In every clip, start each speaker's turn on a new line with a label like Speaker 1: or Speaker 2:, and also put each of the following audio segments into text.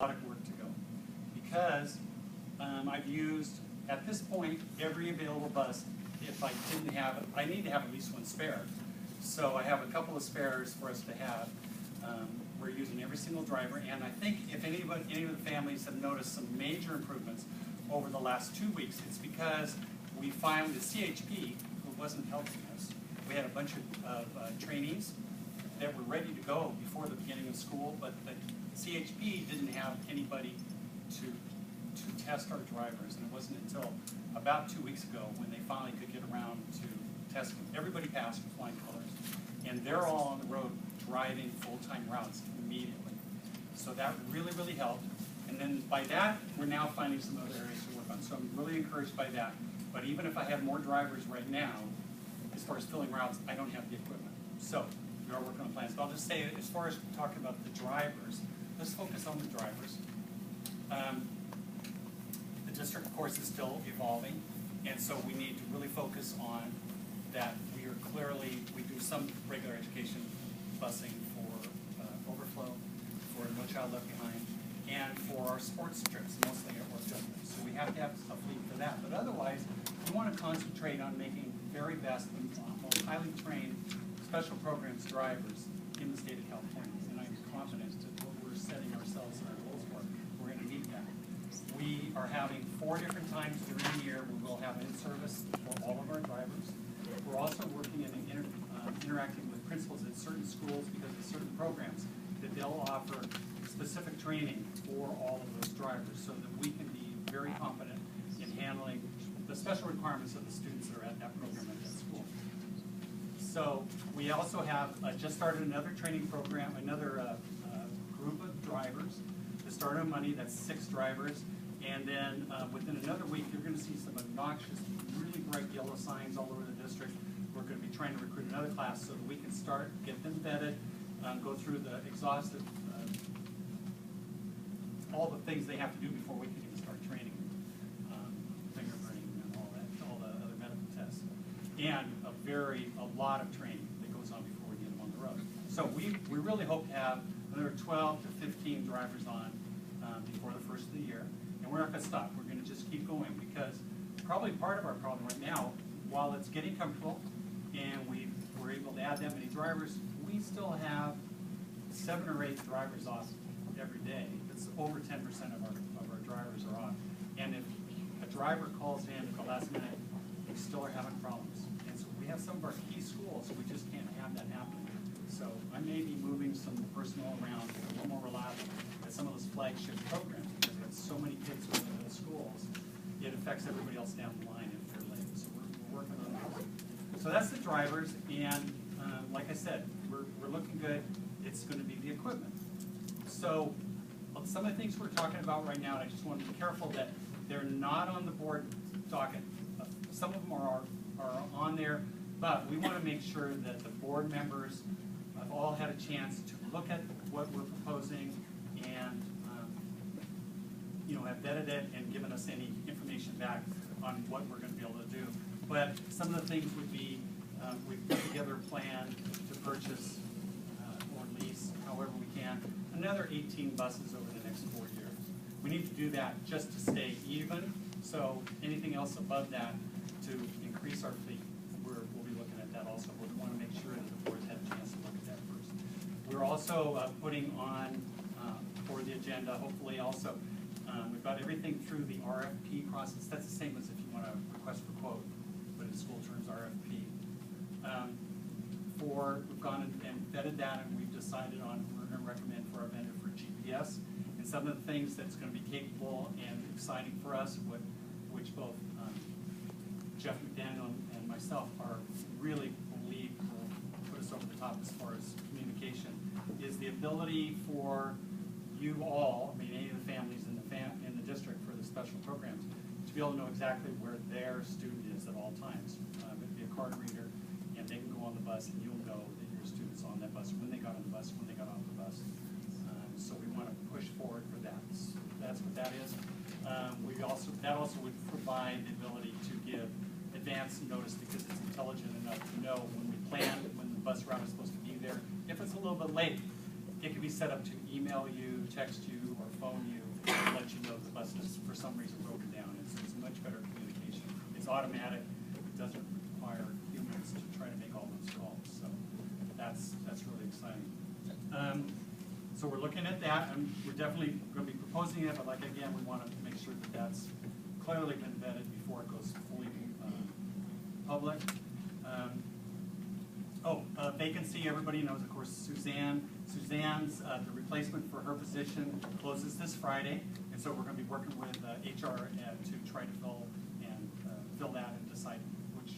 Speaker 1: lot of work to go because I've used, at this point, every available bus. If I didn't have it, I need to have at least one spare. So I have a couple of spares for us to have. We're using every single driver, and I think if any of the families have noticed some major improvements over the last 2 weeks, it's because we found the CHP who wasn't helping us. We had a bunch of trainees that were ready to go before the beginning of school, but the CHP didn't have anybody to test our drivers, and it wasn't until about 2 weeks ago when they finally could get around to testing. Everybody passed with flying colors, and they're all on the road driving full-time routes immediately. So that really, really helped. And then by that, we're now finding some other areas to work on. So I'm really encouraged by that. But even if I had more drivers right now, as far as filling routes, I don't have the equipment. So we are working on plans. But I'll just say, as far as talking about the drivers, let's focus on the drivers. The district, of course, is still evolving, and so we need to really focus on that. We do some regular education busing for overflow, for No Child Left Behind, and for our sports trips, mostly airport judgments. So we have to have a fleet for that. But otherwise, we want to concentrate on making very best and most highly trained special programs drivers in the state of California. And I'm confident that what we're setting ourselves in our goals for, we're going to meet that. We are having 4 different times during the year we will have in-service for all of our drivers. We're also working and interacting with principals at certain schools because of certain programs that they'll offer specific training for all of those drivers so that we can be very confident in handling the special requirements of the students that are at that program at that school. So we also have just started another training program, another group of drivers to start on Monday. That's 6 drivers. And then within another week, you're going to see some obnoxious, really bright yellow signs all over the district. We're going to be trying to recruit another class so that we can start, get them vetted, go through the exhaustive, all the things they have to do before we can even start training, fingerprinting and all that, all the other medical tests. And a lot of training that goes on before we get them on the road. So we really hope to have another 12 to 15 drivers on before the first of the year. And we're not going to stop. We're going to just keep going because probably part of our problem right now, while it's getting comfortable and we're able to add that many drivers, we still have 7 or 8 drivers off every day. It's over 10% of our drivers are off. And if a driver calls in at the last minute, we still are having problems. And so we have some of our key schools, we just can't have that happening. So I may be moving some personnel around a little more reliable at some of those flagship programs because we have so many kids within those schools. It affects everybody else down the line if they're late. So we're working on that. So that's the drivers, and like I said, we're looking good. It's going to be the equipment. So some of the things we're talking about right now, and I just want to be careful that they're not on the board docket. Some of them are on there, but we want to make sure that the board members have all had a chance to look at what we're proposing and have vetted it and given us any information back on what we're going to be able to do. But some of the things would be we've put together a plan to purchase or lease, however we can, another 18 buses over the next 4 years. We need to do that just to stay even. So anything else above that to increase our fleet, we'll be looking at that also. We want to make sure that the board's had a chance to look at that first. We're also putting on for the agenda, hopefully also, we've got everything through the RFP process. That's the same as if you want to request for quote, but in school terms, RFP. We've gone and vetted that, and we've decided on we're going to recommend for our vendor for GPS and some of the things that's going to be capable and exciting for us, which both Jeff McDaniel and myself are really believe will put us over the top as far as communication, is the ability for you all, I mean any of the families in the district for the special programs, to be able to know exactly where their student is at all times. It'd be a card reader, and they can go on the bus, and you'll know that your student's on that bus, when they got on the bus, when they got off the bus. So we want to push forward for that. So that's what that is. That also would provide the ability to give advance notice because it's intelligent enough to know when we plan, when the bus route is supposed to be there. If it's a little bit late, it can be set up to email you, text you, or phone you for some reason broken down. It's much better communication. It's automatic. It doesn't require humans to try to make all those calls. So that's really exciting. So we're looking at that, and we're definitely going to be proposing it, but like again, we want to make sure that that's clearly been vetted before it goes fully public. Vacancy, everybody knows, of course, Suzanne's, the replacement for her position closes this Friday, and so we're going to be working with HR to try to fill that and decide which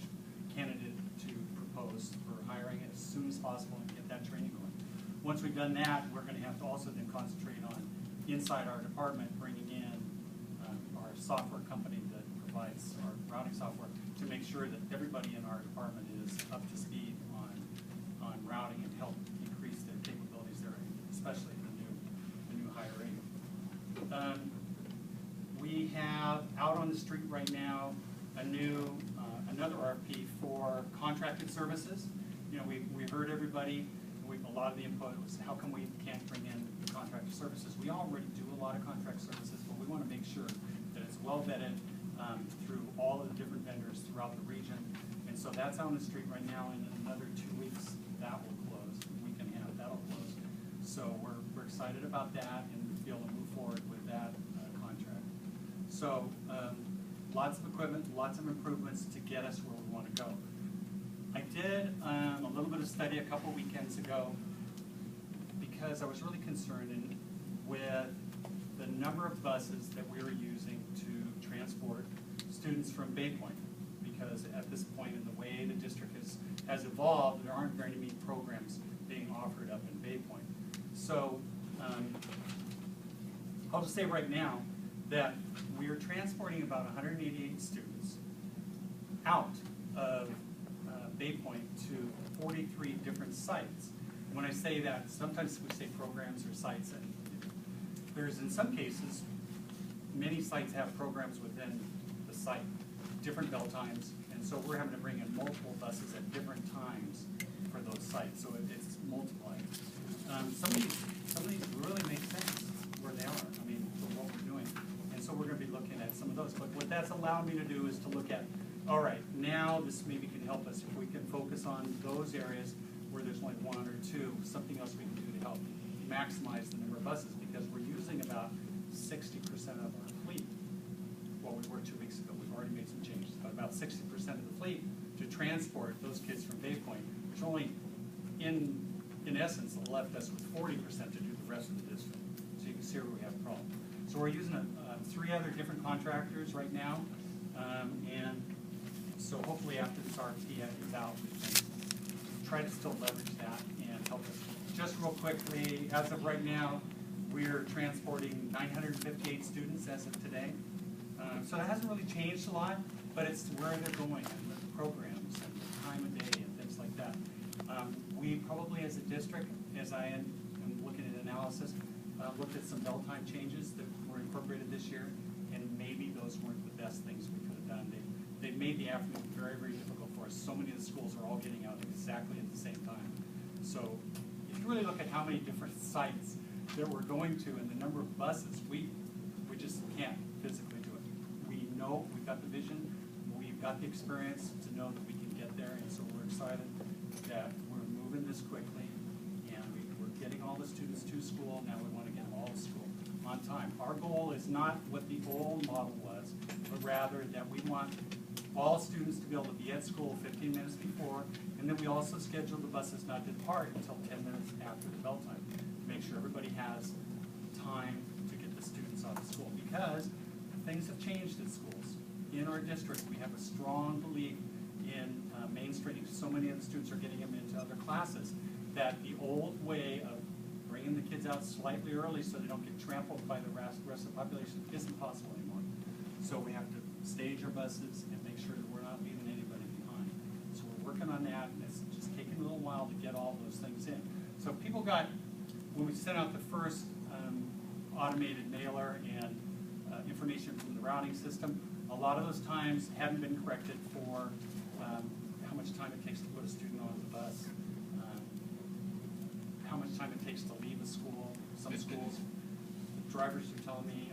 Speaker 1: candidate to propose for hiring as soon as possible and get that training going. Once we've done that, we're going to have to also then concentrate on inside our department, bringing in our software company that provides our routing software to make sure that everybody in our department is up to speed on routing and help increase their capabilities there, especially the new hiring. We have out on the street right now another RFP for contracted services. You know, we heard everybody. A lot of the input was how come we can't bring in contracted services. We already do a lot of contract services, but we want to make sure that it's well vetted through all of the different vendors throughout the region. And so that's out on the street right now. In another 2 weeks, that will close. Week and a half, that'll close. So we're excited about that and be able to move forward with that contract. So lots of equipment, lots of improvements to get us where we want to go. I did a little bit of study a couple weekends ago because I was really concerned with the number of buses that we were using to transport students from Bay Point, because at this point in the way the district has evolved, there aren't very many programs being offered up in Bay Point. So I'll just say right now that we are transporting about 188 students out of Bay Point to 43 different sites. When I say that, sometimes we say programs or sites, and there's in some cases, many sites have programs within the site, different bell times, and so we're having to bring in multiple buses at different times for those sites, so it's multiplying. Some of these really make sense where they are, I mean, for what we're doing, and so we're going to be looking at some of those, but what that's allowed me to do is to look at, all right, now this maybe can help us if we can focus on those areas where there's only one or two, something else we can do to help maximize the number of buses, because we're using about 60% of our fleet. Well, we were 2 weeks ago, we've already made some changes, but about 60% of the fleet to transport those kids from Bay Point, which only in essence left us with 40% to do the rest of the district. So you can see where we have a problem. So we're using 3 other different contractors right now, and so hopefully after this RFP is out, we can try to still leverage that and help us. Just real quickly, as of right now, we're transporting 958 students as of today. So that hasn't really changed a lot, but it's where they're going and the programs and the time of day and things like that. We probably as a district, as I am looking at analysis, looked at some bell time changes that were incorporated this year, and maybe those weren't the best things we could have done. They made the afternoon very, very difficult for us. So many of the schools are all getting out exactly at the same time. So if you really look at how many different sites that we're going to and the number of buses, we just can't physically do it. We know, we've got the vision, we've got the experience to know that we can get there, and so we're excited that we're moving this quickly, and we're getting all the students to school. Now we want to get them all to school on time. Our goal is not what the old model was, but rather that we want all students to be able to be at school 15 minutes before, and then we also schedule the buses not to depart until 10 minutes after the bell time to make sure everybody has time to get the students out of school, because things have changed at schools. In our district, we have a strong belief in mainstreaming. So many of the students are getting them into other classes that the old way of bringing the kids out slightly early so they don't get trampled by the rest of the population isn't possible anymore. So we have to stage our buses and make sure that we're not leaving anybody behind. So we're working on that, and it's just taking a little while to get all those things in. So people got, when we sent out the first automated mailer and information from the routing system, a lot of those times hadn't been corrected for how much time it takes to put a student on the bus, how much time it takes to leave a school. Some schools, the drivers are telling me